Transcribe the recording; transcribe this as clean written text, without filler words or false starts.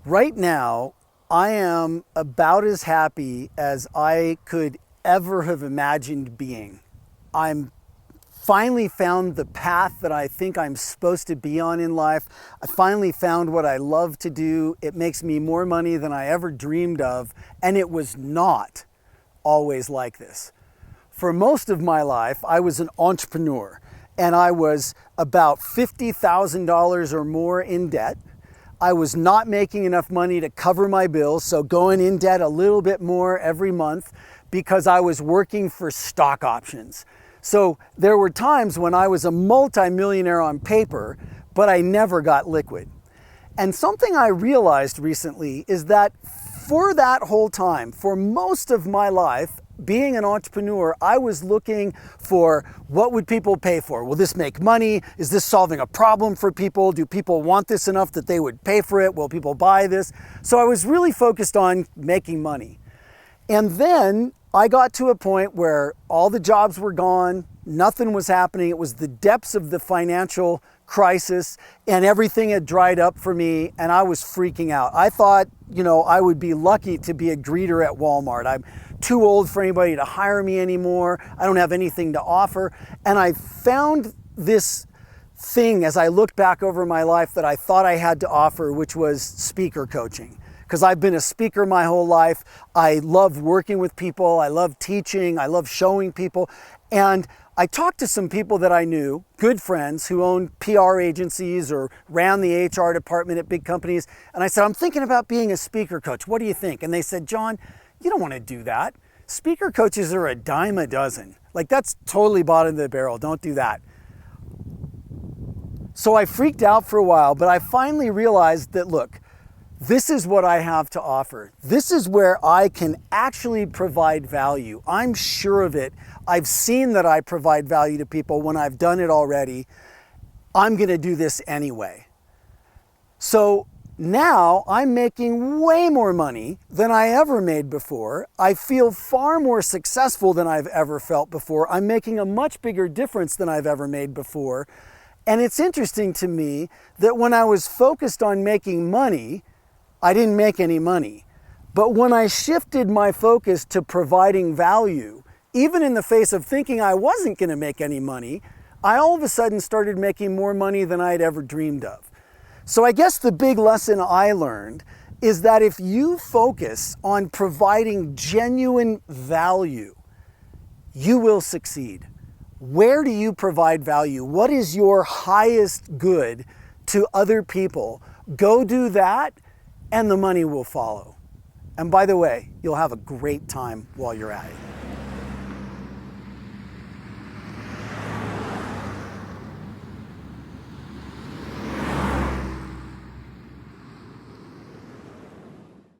Right now, I am about as happy as I could ever have imagined being. I'm finally found the path that I think I'm supposed to be on in life. I finally found what I love to do. It makes me more money than I ever dreamed of, and it was not always like this. For most of my life, I was an entrepreneur, and I was about $50,000 or more in debt. I was not making enough money to cover my bills, so going in debt a little bit more every month because I was working for stock options. So there were times when I was a multimillionaire on paper, but I never got liquid. And something I realized recently is that for that whole time, for most of my life, being an entrepreneur, I was looking for what would people pay for? Will this make money? Is this solving a problem for people? Do people want this enough that they would pay for it? Will people buy this? So I was really focused on making money. And then I got to a point where all the jobs were gone, nothing was happening. It was the depths of the financial crisis and everything had dried up for me and I was freaking out. I thought, I would be lucky to be a greeter at Walmart. I'm too old for anybody to hire me anymore. I don't have anything to offer. And I found this thing as I looked back over my life that I thought I had to offer, which was speaker coaching. Because I've been a speaker my whole life. I love working with people. I love teaching. I love showing people. And I talked to some people that I knew, good friends who owned PR agencies or ran the HR department at big companies. And I said, I'm thinking about being a speaker coach. What do you think? And they said, John, you don't want to do that. Speaker coaches are a dime a dozen. Like, that's totally bottom of the barrel. Don't do that. So I freaked out for a while, but I finally realized that, look, this is what I have to offer. This is where I can actually provide value. I'm sure of it. I've seen that I provide value to people when I've done it already. I'm going to do this anyway. So now I'm making way more money than I ever made before. I feel far more successful than I've ever felt before. I'm making a much bigger difference than I've ever made before. And it's interesting to me that when I was focused on making money, I didn't make any money. But when I shifted my focus to providing value, even in the face of thinking I wasn't going to make any money, I all of a sudden started making more money than I'd ever dreamed of. So I guess the big lesson I learned is that if you focus on providing genuine value, you will succeed. Where do you provide value? What is your highest good to other people? Go do that, and the money will follow. And by the way, you'll have a great time while you're at it.